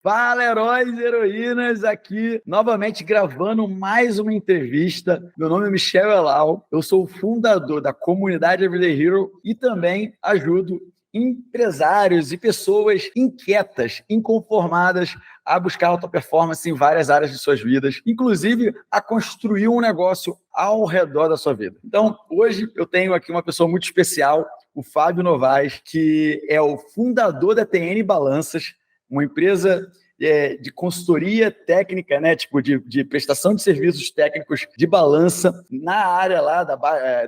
Fala, heróis e heroínas, aqui novamente gravando mais uma entrevista. Meu nome é Michel Elal, eu sou o fundador da comunidade Everyday Hero e também ajudo empresários e pessoas inquietas, inconformadas a buscar alta performance em várias áreas de suas vidas, inclusive a construir um negócio ao redor da sua vida. Então, hoje eu tenho aqui uma pessoa muito especial, o Fábio Novaes, que é o fundador da TN Balanças, uma empresa de consultoria técnica, né, tipo de prestação de serviços técnicos de balança na área lá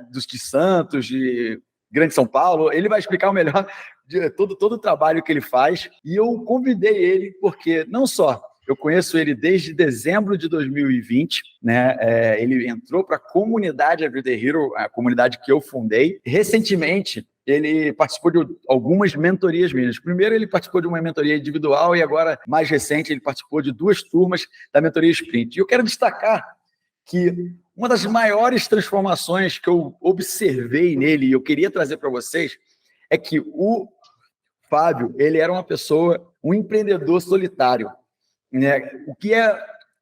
de Santos, de Grande São Paulo. Ele vai explicar o melhor de todo o trabalho que ele faz. E eu convidei ele porque não só eu conheço ele desde dezembro de 2020, né? Ele entrou para a comunidade Everyday Hero, a comunidade que eu fundei. Recentemente, ele participou de algumas mentorias minhas. Primeiro, ele participou de uma mentoria individual e agora, mais recente, ele participou de 2 turmas da mentoria Sprint. E eu quero destacar que uma das maiores transformações que eu observei nele e eu queria trazer para vocês é que o Fábio, ele era uma pessoa, um empreendedor solitário, né? O que é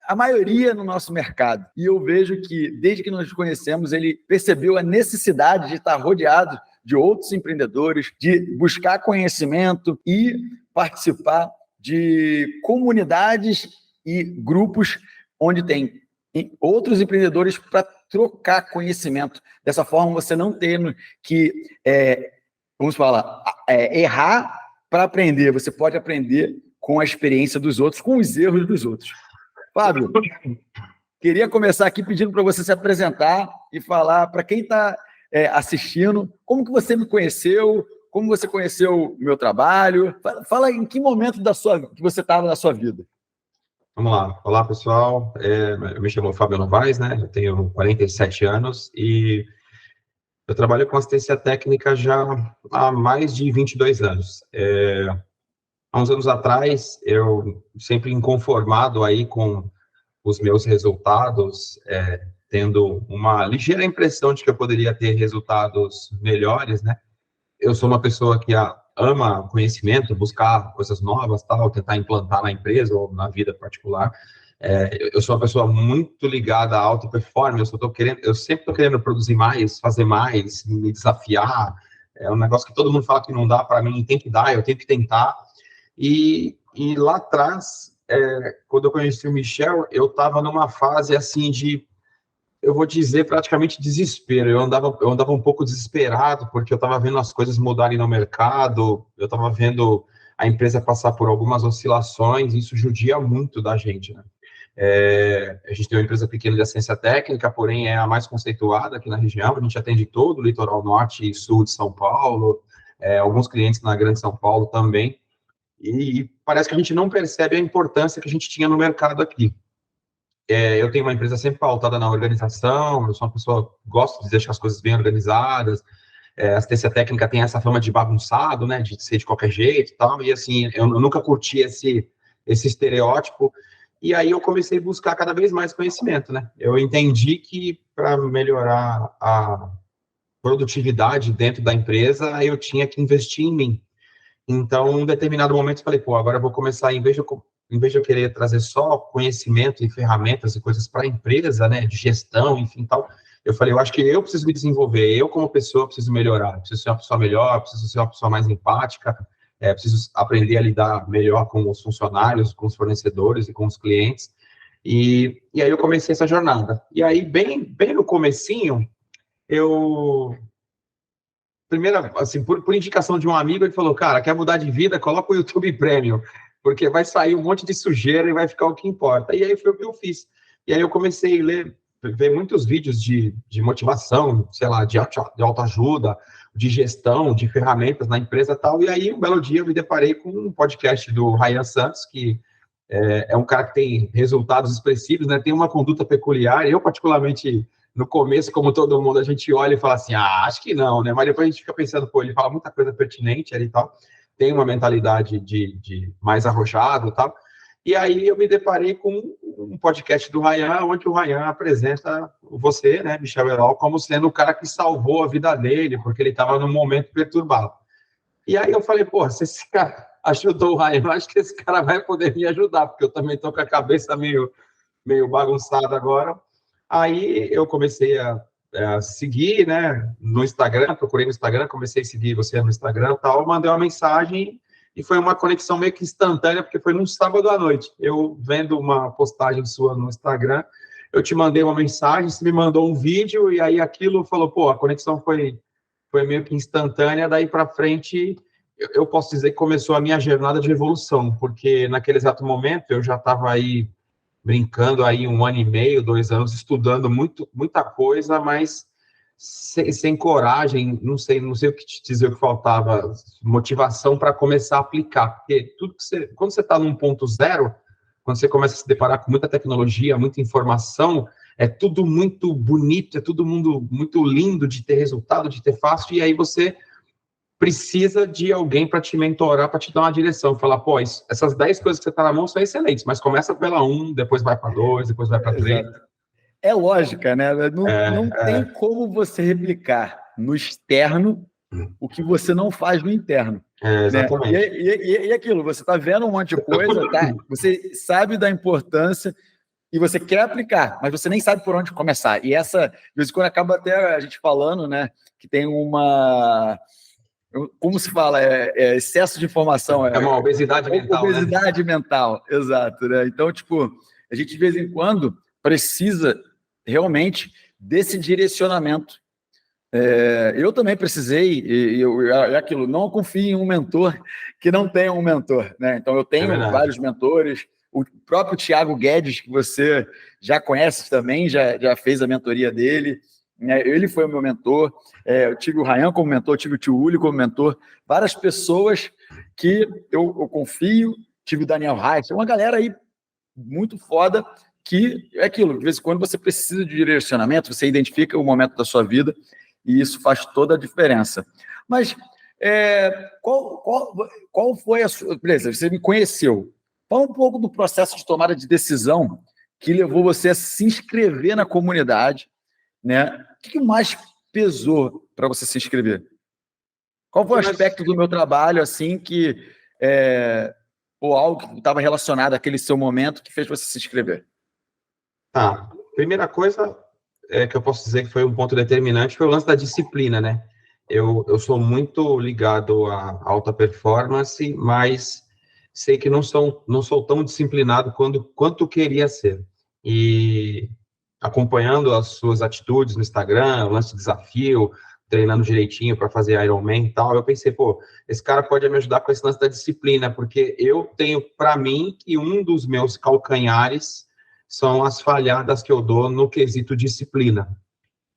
a maioria no nosso mercado. E eu vejo que, desde que nós conhecemos, ele percebeu a necessidade de estar rodeado de outros empreendedores, de buscar conhecimento e participar de comunidades e grupos onde tem outros empreendedores para trocar conhecimento. Dessa forma, você não tem que, vamos falar, errar para aprender. Você pode aprender com a experiência dos outros, com os erros dos outros. Fábio, queria começar aqui pedindo para você se apresentar e falar para quem está assistindo, como que você me conheceu, como você conheceu o meu trabalho. Fala em que momento que você estava na sua vida. Vamos lá. Olá, pessoal. Eu me chamo Fábio Novaes, né? Eu tenho 47 anos e eu trabalho com assistência técnica já há mais de 22 anos. Há uns anos atrás, eu sempre inconformado aí com os meus resultados, tendo uma ligeira impressão de que eu poderia ter resultados melhores, né? Eu sou uma pessoa que ama conhecimento, buscar coisas novas, tal, tentar implantar na empresa ou na vida particular. Eu sou uma pessoa muito ligada à alta performance, eu sempre estou querendo produzir mais, fazer mais, me desafiar. É um negócio que todo mundo fala que não dá, para mim tem que dar, eu tenho que tentar. E lá atrás, quando eu conheci o Michel, eu estava numa fase assim eu vou dizer, praticamente desespero. Eu andava um pouco desesperado, porque eu estava vendo as coisas mudarem no mercado, eu estava vendo a empresa passar por algumas oscilações, e isso judia muito da gente, né? A gente tem uma empresa pequena de assistência técnica, porém é a mais conceituada aqui na região. A gente atende todo o litoral norte e sul de São Paulo, alguns clientes na Grande São Paulo também, e parece que a gente não percebe a importância que a gente tinha no mercado aqui. Eu tenho uma empresa sempre pautada na organização, eu sou uma pessoa que gosta de deixar as coisas bem organizadas. A assistência técnica tem essa fama de bagunçado, né, de ser de qualquer jeito e tal, e assim, eu nunca curti esse estereótipo, e aí eu comecei a buscar cada vez mais conhecimento, né. Eu entendi que para melhorar a produtividade dentro da empresa, eu tinha que investir em mim. Então, em um determinado momento, eu falei, pô, agora eu vou começar, em vez de eu querer trazer só conhecimento e ferramentas e coisas para a empresa, né, de gestão, enfim, tal, eu falei, eu acho que eu preciso me desenvolver, eu como pessoa preciso melhorar, preciso ser uma pessoa melhor, preciso ser uma pessoa mais empática, preciso aprender a lidar melhor com os funcionários, com os fornecedores e com os clientes, e aí eu comecei essa jornada. E aí, bem no comecinho, primeiro, assim, por indicação de um amigo, ele falou, cara, quer mudar de vida? Coloca o YouTube Premium, porque vai sair um monte de sujeira e vai ficar o que importa. E aí foi o que eu fiz. E aí eu comecei a ver muitos vídeos de motivação, sei lá, de autoajuda, de gestão, de ferramentas na empresa e tal. E aí, um belo dia, eu me deparei com um podcast do Ryan Santos, que é um cara que tem resultados expressivos, né? Tem uma conduta peculiar. Eu, particularmente, no começo, como todo mundo, a gente olha e fala assim, acho que não, né? Mas depois a gente fica pensando, pô, ele fala muita coisa pertinente ali e tal, tem uma mentalidade de mais arrojado e tal. E aí eu me deparei com um podcast do Ryan, onde o Ryan apresenta você, né, Michel Elal, como sendo o cara que salvou a vida dele, porque ele estava num momento perturbado. E aí eu falei, pô, se esse cara ajudou o Ryan. Eu acho que esse cara vai poder me ajudar, porque eu também estou com a cabeça meio bagunçada agora. Aí eu comecei a seguir, né, no Instagram, procurei no Instagram, comecei a seguir você no Instagram e tal, mandei uma mensagem e foi uma conexão meio que instantânea, porque foi num sábado à noite. Eu vendo uma postagem sua no Instagram, eu te mandei uma mensagem, você me mandou um vídeo, e aí aquilo falou, pô, a conexão foi meio que instantânea, daí para frente eu posso dizer que começou a minha jornada de evolução, porque naquele exato momento eu já estava aí brincando aí 1 ano e meio, 2 anos, estudando muita coisa, mas sem coragem, não sei o que te dizer o que faltava, motivação para começar a aplicar, porque quando você está num ponto zero, quando você começa a se deparar com muita tecnologia, muita informação, é tudo muito bonito, é todo mundo muito lindo de ter resultado, de ter fácil, e aí você precisa de alguém para te mentorar, para te dar uma direção, falar, pô, essas 10 coisas que você está na mão são excelentes, mas começa pela 1, depois vai para 2, depois vai para 3. É lógica, né? Não tem como você replicar no externo o que você não faz no interno. Exatamente. Né? E aquilo, você está vendo um monte de coisa, tá? Você sabe da importância e você quer aplicar, mas você nem sabe por onde começar. E essa, de vez em quando, acaba até a gente falando, né, que tem uma... Como se fala? Excesso de informação. É uma obesidade mental, obesidade mental, exato. Né? Então, tipo, a gente, de vez em quando, precisa realmente desse direcionamento. Eu também precisei, e aquilo, não confio em um mentor que não tenha um mentor. Né? Então, eu tenho vários mentores. O próprio Thiago Guedes, que você já conhece também, já fez a mentoria dele. Ele foi o meu mentor, eu tive o Ryan como mentor, tive o Tio Uli como mentor, várias pessoas que eu confio, tive o Daniel Reis, uma galera aí muito foda, que é aquilo, de vez em quando você precisa de direcionamento, você identifica o momento da sua vida, e isso faz toda a diferença. Mas qual foi a sua... Beleza, você me conheceu. Fala um pouco do processo de tomada de decisão que levou você a se inscrever na comunidade, né? O que mais pesou para você se inscrever? Qual foi o aspecto do meu trabalho, assim, que ou algo que estava relacionado àquele seu momento que fez você se inscrever? Primeira coisa que eu posso dizer que foi um ponto determinante foi o lance da disciplina, né? Eu sou muito ligado à alta performance, mas sei que não sou tão disciplinado quanto queria ser. E acompanhando as suas atitudes no Instagram, o lance de desafio, treinando direitinho para fazer Ironman e tal, eu pensei, pô, esse cara pode me ajudar com esse lance da disciplina, porque eu tenho para mim que um dos meus calcanhares são as falhadas que eu dou no quesito disciplina.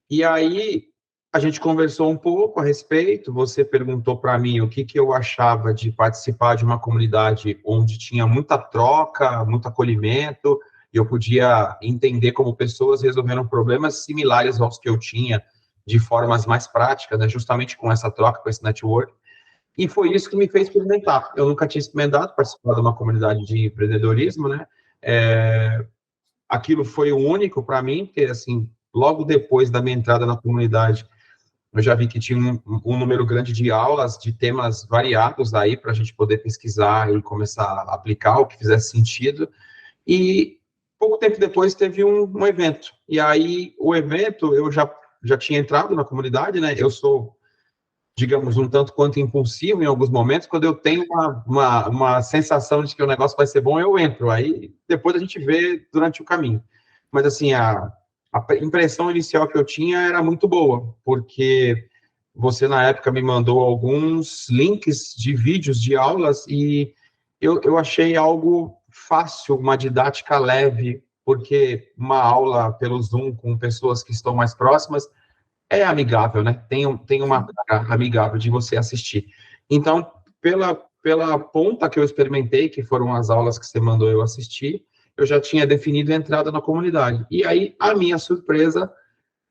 E aí a gente conversou um pouco a respeito, você perguntou para mim o que eu achava de participar de uma comunidade onde tinha muita troca, muito acolhimento, e eu podia entender como pessoas resolveram problemas similares aos que eu tinha, de formas mais práticas, né, justamente com essa troca, com esse network. E foi isso que me fez experimentar. Eu nunca tinha experimentado participar de uma comunidade de empreendedorismo, né? Aquilo foi o único para mim, porque, assim, logo depois da minha entrada na comunidade, eu já vi que tinha um número grande de aulas, de temas variados aí, para a gente poder pesquisar e começar a aplicar o que fizesse sentido. E pouco tempo depois teve um evento. E aí, o evento, eu já tinha entrado na comunidade, né? Eu sou, digamos, um tanto quanto impulsivo em alguns momentos. Quando eu tenho uma sensação de que o negócio vai ser bom, eu entro. Aí, depois a gente vê durante o caminho. Mas, assim, a impressão inicial que eu tinha era muito boa, porque você, na época, me mandou alguns links de vídeos de aulas e eu achei algo fácil, uma didática leve, porque uma aula pelo Zoom com pessoas que estão mais próximas é amigável, né? Tem uma cara amigável de você assistir. Então, pela ponta que eu experimentei, que foram as aulas que você mandou eu assistir, eu já tinha definido a entrada na comunidade. E aí, a minha surpresa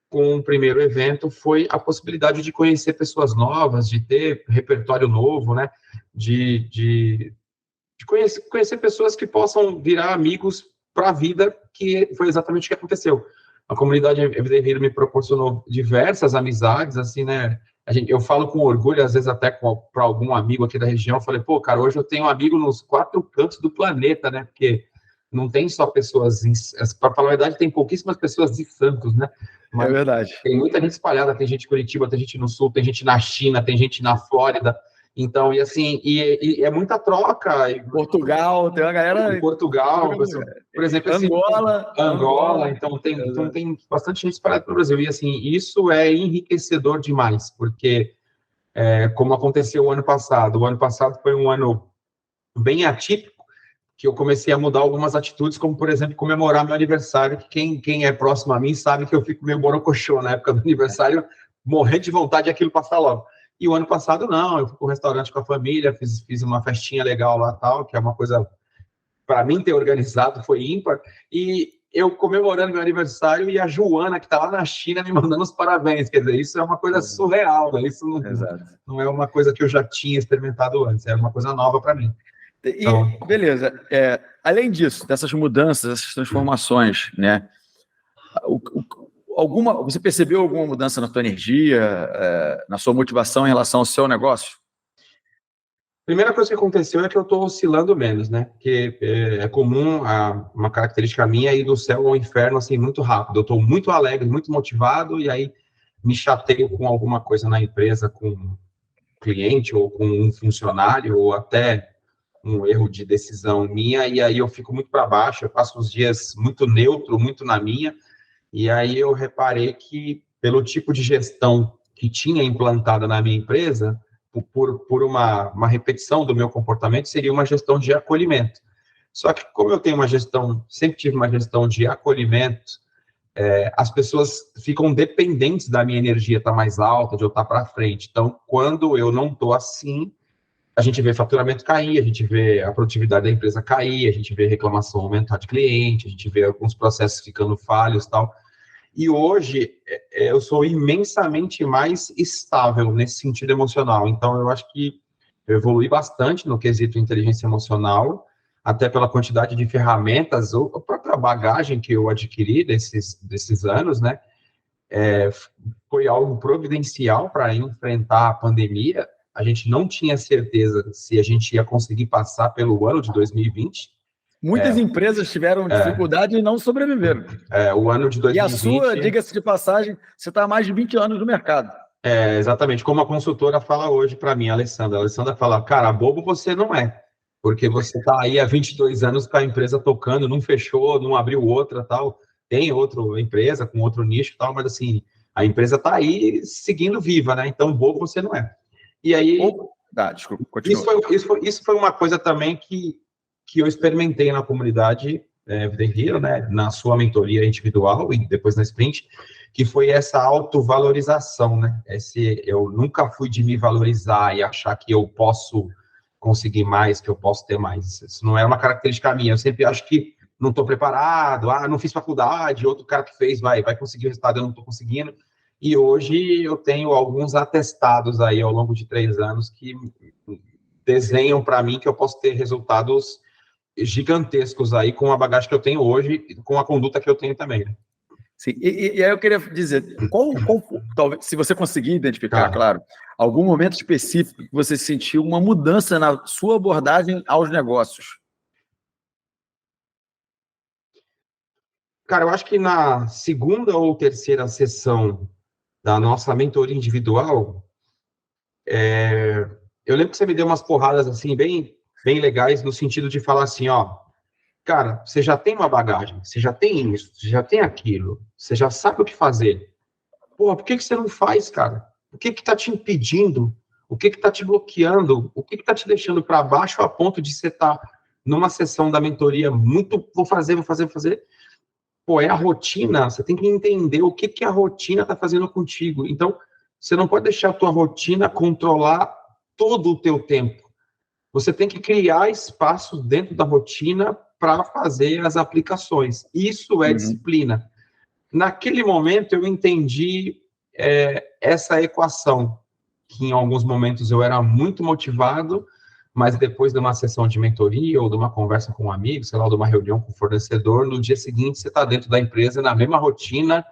com o primeiro evento foi a possibilidade de conhecer pessoas novas, de ter repertório novo, né? De conhecer pessoas que possam virar amigos para a vida, que foi exatamente o que aconteceu. A comunidade Everyday Hero me proporcionou diversas amizades, assim, né? eu falo com orgulho, às vezes até para algum amigo aqui da região, eu falei, pô, cara, hoje eu tenho um amigo nos 4 cantos do planeta, né? Porque não tem só pessoas, para falar a verdade, tem pouquíssimas pessoas de Santos, né? É Mas verdade. tem muita gente espalhada, tem gente em Curitiba, tem gente no Sul, tem gente na China, tem gente na Flórida. Então, e assim, é muita troca. Portugal, tem uma galera. Em Portugal, por exemplo, assim, Angola, então tem bastante gente espalhada pelo Brasil. E assim, isso é enriquecedor demais, porque como aconteceu o ano passado foi um ano bem atípico, que eu comecei a mudar algumas atitudes, como, por exemplo, comemorar meu aniversário, que quem é próximo a mim sabe que eu fico meio borocochô na época do aniversário, morrendo de vontade de aquilo passar logo. E o ano passado, não, eu fui para um restaurante com a família, fiz uma festinha legal lá, tal, que é uma coisa, para mim, ter organizado foi ímpar, e eu comemorando meu aniversário e a Joana, que está lá na China, me mandando os parabéns. Quer dizer, isso é uma coisa surreal, né? Isso não é uma coisa que eu já tinha experimentado antes, é uma coisa nova para mim. Então, beleza. Além disso, dessas mudanças, essas transformações, né? Você percebeu alguma mudança na tua energia, na sua motivação em relação ao seu negócio? Primeira coisa que aconteceu é que eu estou oscilando menos, né? Porque é comum, uma característica minha, ir do céu ao inferno, assim, muito rápido. Eu estou muito alegre, muito motivado, e aí me chateio com alguma coisa na empresa, com um cliente, ou com um funcionário, ou até um erro de decisão minha, e aí eu fico muito para baixo, eu passo uns dias muito neutro, muito na minha, e aí eu reparei que, pelo tipo de gestão que tinha implantada na minha empresa, por uma repetição do meu comportamento, seria uma gestão de acolhimento. Só que, como eu tenho sempre tive uma gestão de acolhimento, as pessoas ficam dependentes da minha energia estar mais alta, de eu estar para frente. Então, quando eu não estou assim, a gente vê faturamento cair, a gente vê a produtividade da empresa cair, a gente vê reclamação aumentar de cliente, a gente vê alguns processos ficando falhos e tal. E hoje eu sou imensamente mais estável nesse sentido emocional. Então, eu acho que eu evolui bastante no quesito inteligência emocional, até pela quantidade de ferramentas, ou a própria bagagem que eu adquiri desses anos, né? Foi algo providencial para enfrentar a pandemia. A gente não tinha certeza se a gente ia conseguir passar pelo ano de 2020. Muitas empresas tiveram dificuldade e não sobreviveram. O ano de 2020... E a sua, diga-se de passagem, você está há mais de 20 anos no mercado. Exatamente. Como a consultora fala hoje para mim, a Alessandra. A Alessandra fala, cara, bobo você não é. Porque você está aí há 22 anos com a empresa tocando, não fechou, não abriu outra, tal. Tem outra empresa com outro nicho, tal, mas assim, a empresa está aí seguindo viva, né? Então, bobo você não é. E aí... desculpa, continua. Isso foi uma coisa também que eu experimentei na comunidade Vida Hero, né? Na sua mentoria individual e depois na sprint, que foi essa autovalorização, né? Eu nunca fui de me valorizar e achar que eu posso conseguir mais, que eu posso ter mais. Isso não é uma característica minha. Eu sempre acho que não estou preparado, não fiz faculdade, outro cara que fez vai conseguir o resultado, eu não estou conseguindo. E hoje eu tenho alguns atestados aí ao longo de 3 anos que desenham para mim que eu posso ter resultados gigantescos aí com a bagagem que eu tenho hoje e com a conduta que eu tenho também, né? Sim, e aí eu queria dizer, talvez, se você conseguir identificar, claro, algum momento específico que você sentiu uma mudança na sua abordagem aos negócios? Cara, eu acho que na segunda ou terceira sessão da nossa mentoria individual, eu lembro que você me deu umas porradas assim, bem legais, no sentido de falar assim, ó, cara, você já tem uma bagagem, você já tem isso, você já tem aquilo, você já sabe o que fazer. Porra, por que você não faz, cara? O que tá te impedindo? O que tá te bloqueando? O que tá te deixando para baixo a ponto de você estar numa sessão da mentoria muito, vou fazer. Pô, é a rotina, você tem que entender o que a rotina tá fazendo contigo. Então, você não pode deixar a tua rotina controlar todo o teu tempo. Você tem que criar espaços dentro da rotina para fazer as aplicações. Isso é disciplina. Naquele momento, eu entendi essa equação, que em alguns momentos eu era muito motivado, mas depois de uma sessão de mentoria ou de uma conversa com um amigo, sei lá, de uma reunião com o fornecedor, no dia seguinte você está dentro da empresa, na mesma rotina,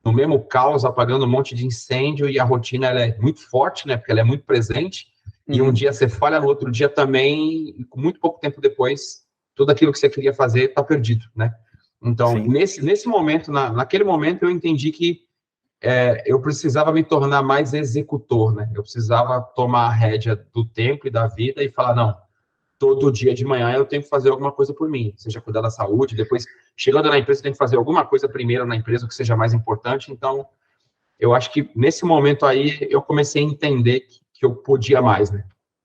no mesmo caos, apagando um monte de incêndio, e a rotina ela é muito forte, né? Porque ela é muito presente, e um dia você falha, no outro dia também, e com muito pouco tempo depois, tudo aquilo que você queria fazer está perdido, né? Então, nesse momento, naquele momento, eu entendi que eu precisava me tornar mais executor, né? Eu precisava tomar a rédea do tempo e da vida e falar, não, todo dia de manhã eu tenho que fazer alguma coisa por mim, seja cuidar da saúde, depois, chegando na empresa, eu tenho que fazer alguma coisa primeiro na empresa que seja mais importante. Então, eu acho que nesse momento aí, eu comecei a entender que eu podia mais, né?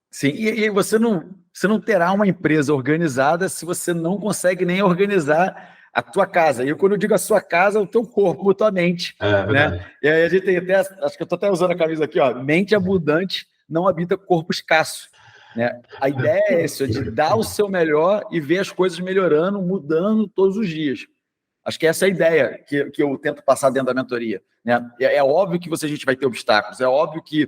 Sim, e você não terá uma empresa organizada se você não consegue nem organizar a tua casa. E quando eu digo a sua casa, é o teu corpo, a tua mente, né? E aí a gente tem até, acho que eu estou até usando a camisa aqui, ó, mente abundante não habita corpo escasso, né? A ideia é essa, de dar o seu melhor e ver as coisas melhorando, mudando todos os dias. Acho que essa é a ideia que eu tento passar dentro da mentoria, né? É óbvio que a gente vai ter obstáculos, é óbvio que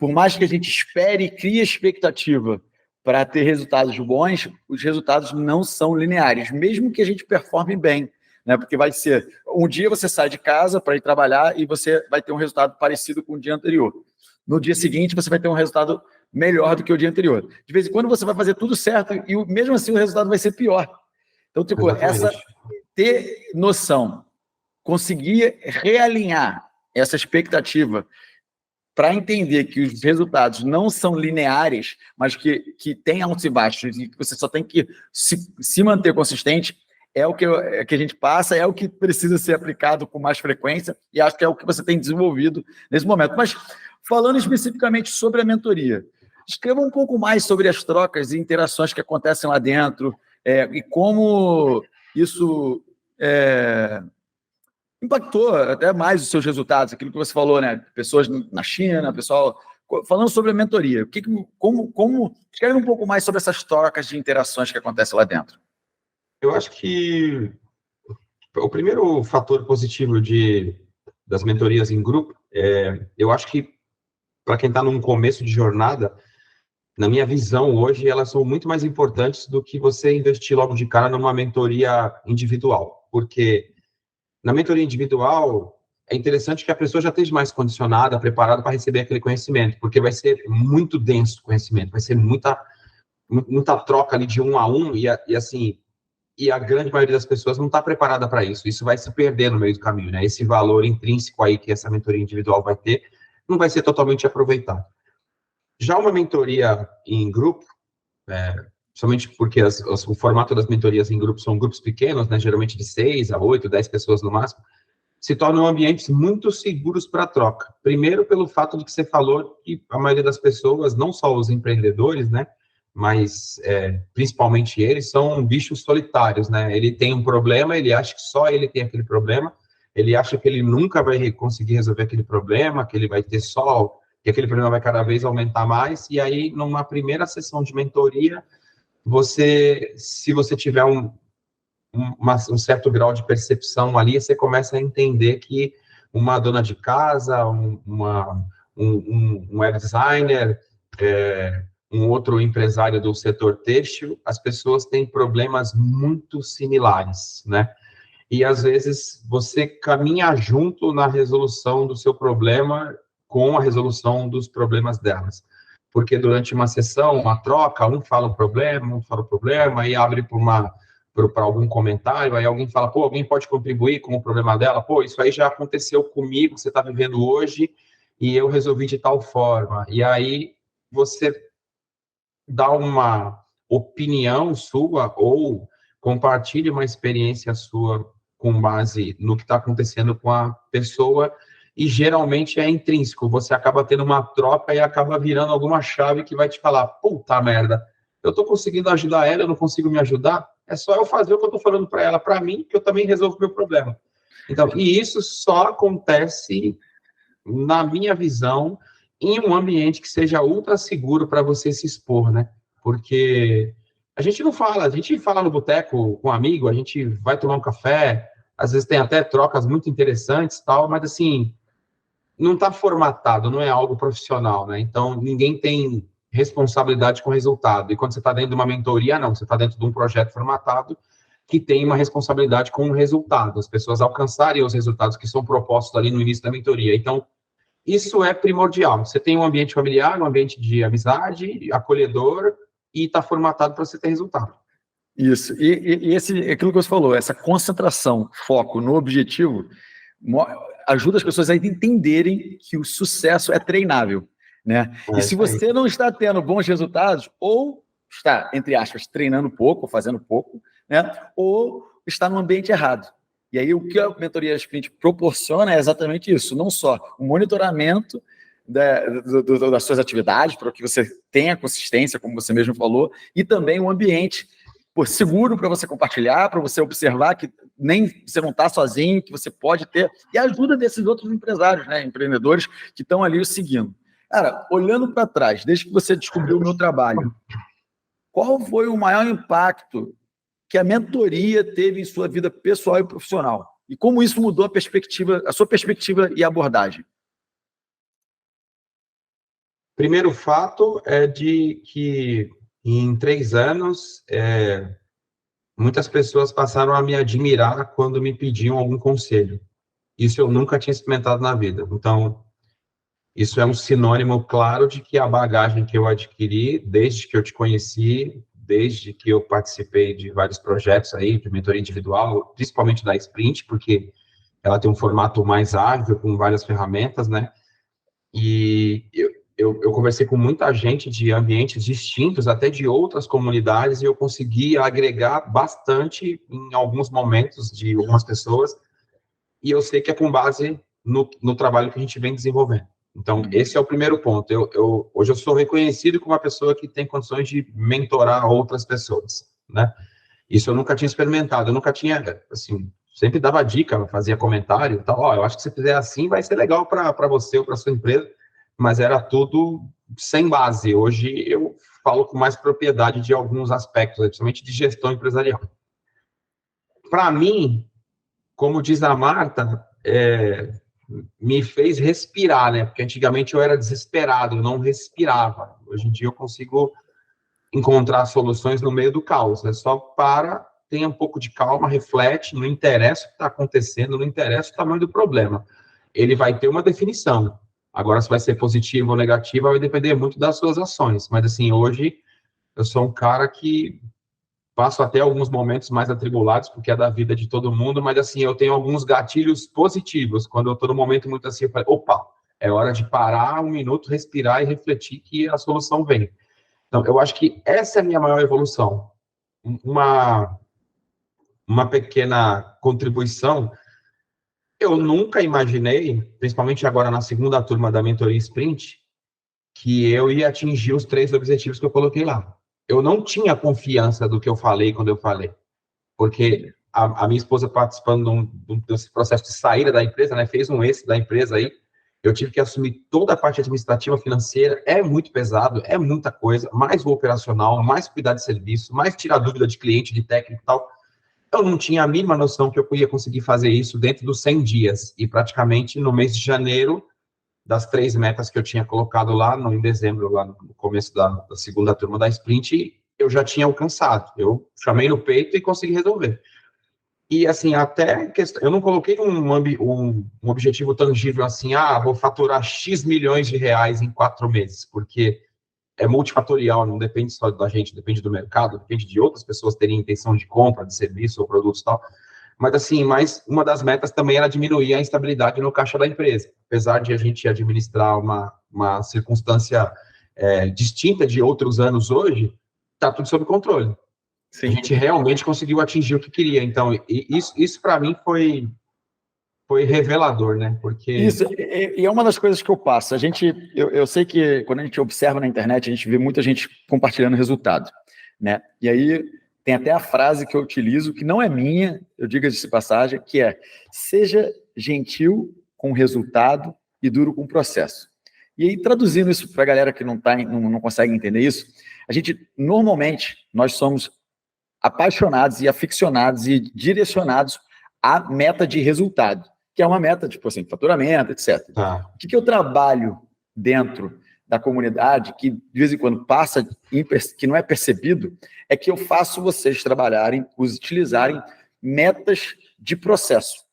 por mais que a gente espere e crie expectativa para ter resultados bons, os resultados não são lineares, mesmo que a gente performe bem, né? Porque vai ser, um dia você sai de casa para ir trabalhar e você vai ter um resultado parecido com o dia anterior. No dia seguinte, você vai ter um resultado melhor do que o dia anterior. De vez em quando, você vai fazer tudo certo e, mesmo assim, o resultado vai ser pior. Então, tipo, ter noção, conseguir realinhar essa expectativa para entender que os resultados não são lineares, mas que tem altos e baixos e que você só tem que se manter consistente, é o que a gente passa, é o que precisa ser aplicado com mais frequência e acho que é o que você tem desenvolvido nesse momento. Mas, falando especificamente sobre a mentoria, escreva um pouco mais sobre as trocas e interações que acontecem lá dentro e como isso impactou até mais os seus resultados, aquilo que você falou, né? Pessoas na China, pessoal... Falando sobre a mentoria, escreve um pouco mais sobre essas trocas de interações que acontecem lá dentro. Eu acho que o primeiro fator positivo das mentorias em grupo, eu acho que para quem está num começo de jornada, na minha visão hoje, elas são muito mais importantes do que você investir logo de cara numa mentoria individual, porque na mentoria individual é interessante que a pessoa já esteja mais condicionada, preparada para receber aquele conhecimento, porque vai ser muito denso o conhecimento, vai ser muita troca ali de um a um, e a grande maioria das pessoas não está preparada para isso. Isso vai se perder no meio do caminho, né? Esse valor intrínseco aí que essa mentoria individual vai ter, não vai ser totalmente aproveitado. Já uma mentoria em grupo, somente porque o formato das mentorias em grupo são grupos pequenos, né? Geralmente de 6 a 8, 10 pessoas no máximo, se tornam ambientes muito seguros para a troca. Primeiro, pelo fato de que você falou que a maioria das pessoas, não só os empreendedores, né? Mas principalmente eles, são bichos solitários, né? Ele tem um problema, ele acha que só ele tem aquele problema, ele acha que ele nunca vai conseguir resolver aquele problema, que ele vai ter só, que aquele problema vai cada vez aumentar mais, e aí, numa primeira sessão de mentoria, se você tiver um certo grau de percepção ali, você começa a entender que uma dona de casa, um web designer, um outro empresário do setor têxtil, as pessoas têm problemas muito similares, né? E, às vezes, você caminha junto na resolução do seu problema com a resolução dos problemas delas. Porque durante uma sessão, uma troca, um fala o problema, e abre para algum comentário, aí alguém fala, pô, alguém pode contribuir com o problema dela? Pô, isso aí já aconteceu comigo, você está vivendo hoje, e eu resolvi de tal forma. E aí você dá uma opinião sua ou compartilha uma experiência sua com base no que está acontecendo com a pessoa, e geralmente é intrínseco, você acaba tendo uma troca e acaba virando alguma chave que vai te falar, puta merda, eu estou conseguindo ajudar ela, eu não consigo me ajudar, é só eu fazer o que eu estou falando para ela, para mim, que eu também resolvo o meu problema. Então, e isso só acontece, na minha visão, em um ambiente que seja ultra seguro para você se expor, né? Porque a gente fala no boteco com um amigo, a gente vai tomar um café, às vezes tem até trocas muito interessantes, tal, mas assim, não está formatado, não é algo profissional, né? Então, ninguém tem responsabilidade com o resultado. E quando você está dentro de uma mentoria, não, você está dentro de um projeto formatado, que tem uma responsabilidade com o resultado, as pessoas alcançarem os resultados que são propostos ali no início da mentoria. Então, isso é primordial. Você tem um ambiente familiar, um ambiente de amizade, acolhedor, e está formatado para você ter resultado. Isso. E aquilo que você falou, essa concentração, foco no objetivo, ajuda as pessoas a entenderem que o sucesso é treinável, né? E se você não está tendo bons resultados, ou está, entre aspas, treinando pouco, fazendo pouco, né? Ou está no ambiente errado. E aí o que a mentoria Sprint proporciona é exatamente isso, não só o monitoramento das suas atividades, para que você tenha consistência, como você mesmo falou, e também um ambiente seguro para você compartilhar, para você observar que nem você não está sozinho, que você pode ter, e a ajuda desses outros empresários, né, empreendedores que estão ali o seguindo. Cara, olhando para trás, desde que você descobriu o meu trabalho, qual foi o maior impacto que a mentoria teve em sua vida pessoal e profissional? E como isso mudou a sua perspectiva e abordagem? Primeiro fato é de que em 3 anos, muitas pessoas passaram a me admirar quando me pediam algum conselho. Isso eu nunca tinha experimentado na vida. Então, isso é um sinônimo claro de que a bagagem que eu adquiri, desde que eu te conheci, desde que eu participei de vários projetos aí, de mentoria individual, principalmente da Sprint, porque ela tem um formato mais ágil, com várias ferramentas, né? E eu conversei com muita gente de ambientes distintos, até de outras comunidades, e eu consegui agregar bastante em alguns momentos de algumas pessoas, e eu sei que é com base no trabalho que a gente vem desenvolvendo. Então, esse é o primeiro ponto. Hoje eu sou reconhecido como uma pessoa que tem condições de mentorar outras pessoas, né? Isso eu nunca tinha experimentado, eu nunca tinha, assim, sempre dava dica, fazia comentário e tal, eu acho que se fizer assim vai ser legal para você ou para sua empresa, mas era tudo sem base. Hoje eu falo com mais propriedade de alguns aspectos, principalmente de gestão empresarial. Para mim, como diz a Marta, me fez respirar, né? Porque antigamente eu era desesperado, eu não respirava. Hoje em dia eu consigo encontrar soluções no meio do caos. É só tenha um pouco de calma, reflete, não interessa o que está acontecendo, não interessa o tamanho do problema. Ele vai ter uma definição. Agora, se vai ser positivo ou negativo, vai depender muito das suas ações. Mas, assim, hoje eu sou um cara que passo até alguns momentos mais atribulados, porque é da vida de todo mundo, mas, assim, eu tenho alguns gatilhos positivos. Quando eu estou num momento muito assim, eu falo, opa, é hora de parar um minuto, respirar e refletir que a solução vem. Então, eu acho que essa é a minha maior evolução. Uma pequena contribuição, eu nunca imaginei, principalmente agora na segunda turma da mentoria Sprint, que eu ia atingir os 3 objetivos que eu coloquei lá. Eu não tinha confiança do que eu falei quando eu falei, porque a minha esposa participando desse processo de saída da empresa, né, fez um exit da empresa aí, eu tive que assumir toda a parte administrativa, financeira, é muito pesado, é muita coisa, mais o operacional, mais cuidar de serviço, mais tirar dúvida de cliente, de técnico e tal. Eu não tinha a mínima noção que eu ia conseguir fazer isso dentro dos 100 dias, e praticamente no mês de janeiro, das 3 metas que eu tinha colocado lá em dezembro, lá no começo da segunda turma da Sprint, eu já tinha alcançado. Eu chamei no peito e consegui resolver. E, assim, até eu não coloquei um objetivo tangível assim, vou faturar X milhões de reais em 4 meses, porque é multifatorial, não depende só da gente, depende do mercado, depende de outras pessoas terem intenção de compra de serviço ou produtos e tal. Mas, assim, uma das metas também era diminuir a instabilidade no caixa da empresa. Apesar de a gente administrar uma circunstância distinta de outros anos hoje, está tudo sob controle. Sim. A gente realmente conseguiu atingir o que queria. Então, isso para mim foi revelador, né? Porque... Isso, e é uma das coisas que eu passo. Eu sei que quando a gente observa na internet, a gente vê muita gente compartilhando resultado, né? E aí tem até a frase que eu utilizo, que não é minha, eu digo de passagem, que é: seja gentil com o resultado e duro com o processo. E aí, traduzindo isso para a galera que não consegue entender isso, normalmente, nós somos apaixonados e aficionados e direcionados à meta de resultado, que é uma meta, tipo assim, faturamento, etc. O que eu trabalho dentro da comunidade, que de vez em quando passa, que não é percebido, é que eu faço vocês trabalharem, utilizarem metas de processo.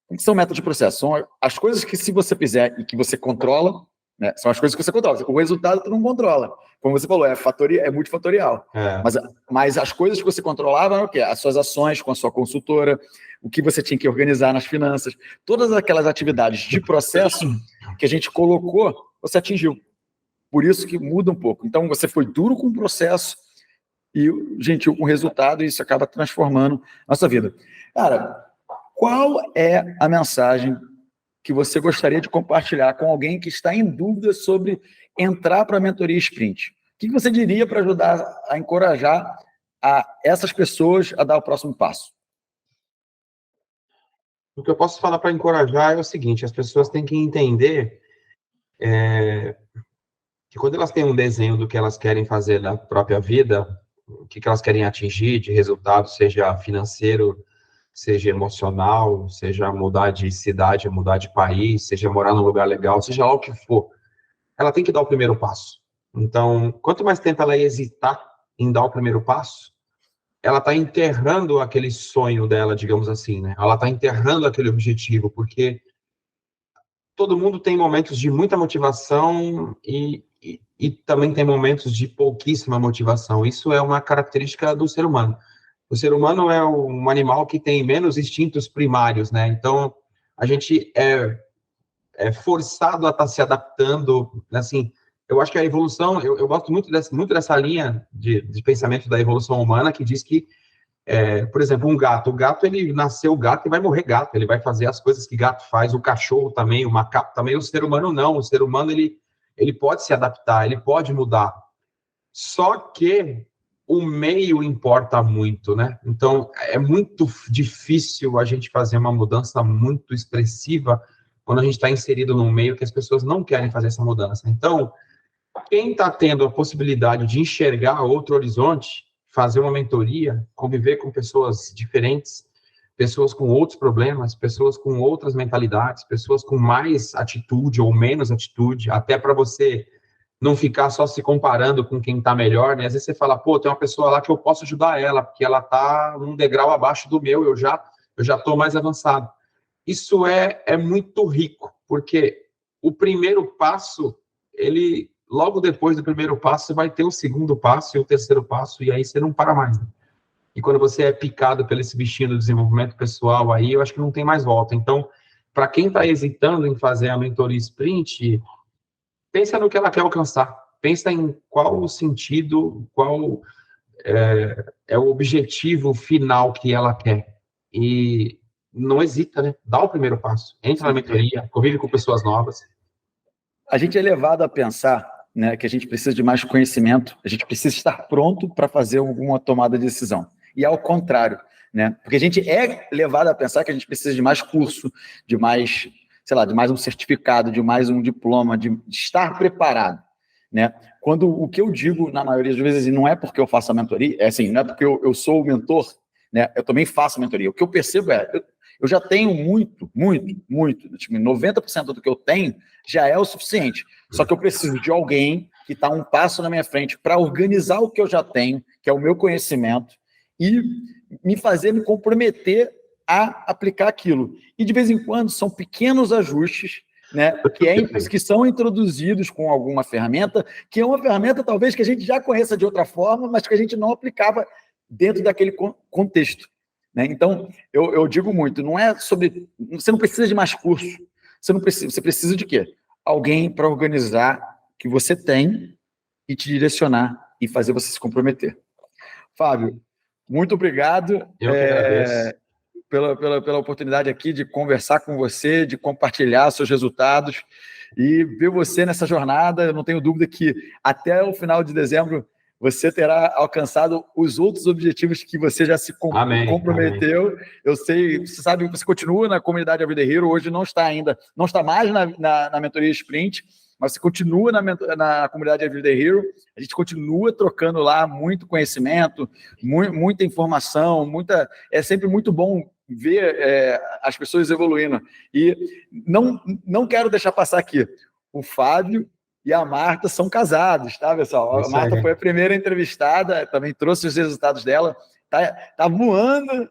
O que são metas de processo? São as coisas que, se você fizer e que você controla, né, são as coisas que você controla. O resultado tu não controla. Como você falou, é multifatorial. Mas as coisas que você controlava eram o quê? As suas ações com a sua consultora, o que você tinha que organizar nas finanças, todas aquelas atividades de processo que a gente colocou, você atingiu. Por isso que muda um pouco. Então, você foi duro com o processo e gentil com o resultado, e isso acaba transformando a nossa vida. Cara, qual é a mensagem que você gostaria de compartilhar com alguém que está em dúvida sobre entrar para a mentoria Sprint? O que você diria para ajudar a encorajar essas pessoas a dar o próximo passo? O que eu posso falar para encorajar é o seguinte: as pessoas têm que entender que quando elas têm um desenho do que elas querem fazer na própria vida, o que elas querem atingir de resultado, seja financeiro, seja emocional, seja mudar de cidade, mudar de país, seja morar num lugar legal, seja lá o que for, ela tem que dar o primeiro passo. Então, quanto mais tempo ela hesitar em dar o primeiro passo, ela está enterrando aquele sonho dela, digamos assim, né? Ela está enterrando aquele objetivo, porque todo mundo tem momentos de muita motivação e também tem momentos de pouquíssima motivação. Isso é uma característica do ser humano. O ser humano é um animal que tem menos instintos primários, né? Então, a gente é forçado a estar se adaptando, assim. Eu acho que a evolução, eu gosto muito dessa linha de pensamento da evolução humana, que diz que, por exemplo, o gato, ele nasceu gato e vai morrer gato, ele vai fazer as coisas que gato faz, o cachorro também, o macaco também, o ser humano não. O ser humano, ele pode se adaptar, ele pode mudar. Só que o meio importa muito, né? Então, é muito difícil a gente fazer uma mudança muito expressiva quando a gente está inserido num meio que as pessoas não querem fazer essa mudança. Então, quem está tendo a possibilidade de enxergar outro horizonte, fazer uma mentoria, conviver com pessoas diferentes, pessoas com outros problemas, pessoas com outras mentalidades, pessoas com mais atitude ou menos atitude, até para você não ficar só se comparando com quem está melhor, né? Às vezes você fala, pô, tem uma pessoa lá que eu posso ajudar ela, porque ela está um degrau abaixo do meu, eu já estou mais avançado. Isso é muito rico, porque o primeiro passo, logo depois do primeiro passo, você vai ter o segundo passo e o terceiro passo, e aí você não para mais, né? E quando você é picado pelo esse bichinho do desenvolvimento pessoal, aí eu acho que não tem mais volta. Então, para quem está hesitando em fazer a mentoria Sprint, pensa no que ela quer alcançar. Pensa em qual o sentido, qual é o objetivo final que ela quer. E não hesita, né? Dá o primeiro passo. Entra na mentoria, convive com pessoas novas. A gente é levado a pensar, né, que a gente precisa de mais conhecimento, a gente precisa estar pronto para fazer alguma tomada de decisão. E ao contrário, né? Porque a gente é levado a pensar que a gente precisa de mais curso, de mais, sei lá, de mais um certificado, de mais um diploma, de estar preparado, né? Quando o que eu digo, na maioria das vezes, e não é porque eu faço a mentoria, é assim, não é porque eu sou o mentor, né? Eu também faço a mentoria. O que eu percebo eu já tenho muito, 90% do que eu tenho já é o suficiente. Só que eu preciso de alguém que está um passo na minha frente para organizar o que eu já tenho, que é o meu conhecimento, e me comprometer a aplicar aquilo. E, de vez em quando, são pequenos ajustes, né, que são introduzidos com alguma ferramenta, que é uma ferramenta, talvez, que a gente já conheça de outra forma, mas que a gente não aplicava dentro daquele contexto. Né? Então, eu digo muito, não é sobre... Você não precisa de mais curso. Você precisa de quê? Alguém para organizar o que você tem e te direcionar e fazer você se comprometer. Fábio, muito obrigado. Eu que agradeço. Pela oportunidade aqui de conversar com você, de compartilhar seus resultados e ver você nessa jornada. Eu não tenho dúvida que até o final de dezembro você terá alcançado os outros objetivos que você já se comprometeu. Amém. Eu sei, você sabe que você continua na comunidade Everyday Hero, hoje não está mais na mentoria Sprint, mas você continua na comunidade Everyday Hero, a gente continua trocando lá muito conhecimento, muita informação, é sempre muito bom ver as pessoas evoluindo. E não quero deixar passar aqui, o Fábio e a Marta são casados, tá, pessoal? A Marta foi a primeira entrevistada, também trouxe os resultados dela. Tá voando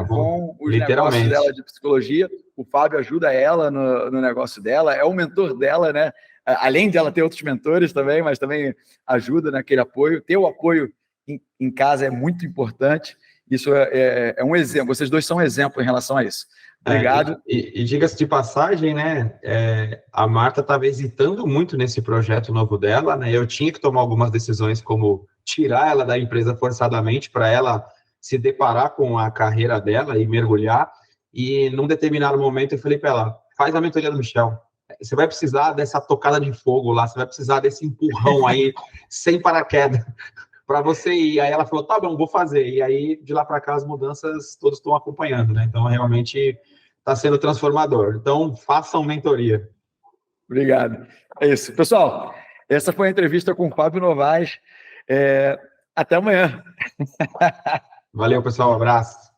com os negócios dela de psicologia. O Fábio ajuda ela no negócio dela, é o mentor dela, né? Além de ela ter outros mentores também, mas também ajuda naquele apoio. Ter o apoio em casa é muito importante. Isso é um exemplo. Vocês dois são um exemplo em relação a isso. Obrigado. E diga-se de passagem, né? A Marta estava hesitando muito nesse projeto novo dela, né? Eu tinha que tomar algumas decisões, como tirar ela da empresa forçadamente para ela se deparar com a carreira dela e mergulhar. E num determinado momento eu falei para ela: faz a mentoria do Michel. Você vai precisar dessa tocada de fogo lá, você vai precisar desse empurrão aí, sem paraquedas, para você ir. Aí ela falou: tá bom, vou fazer. E aí, de lá para cá, as mudanças todos estão acompanhando, né? Então, realmente está sendo transformador. Então, façam mentoria. Obrigado. É isso. Pessoal, essa foi a entrevista com o Fábio Novaes. Até amanhã. Valeu, pessoal. Um abraço.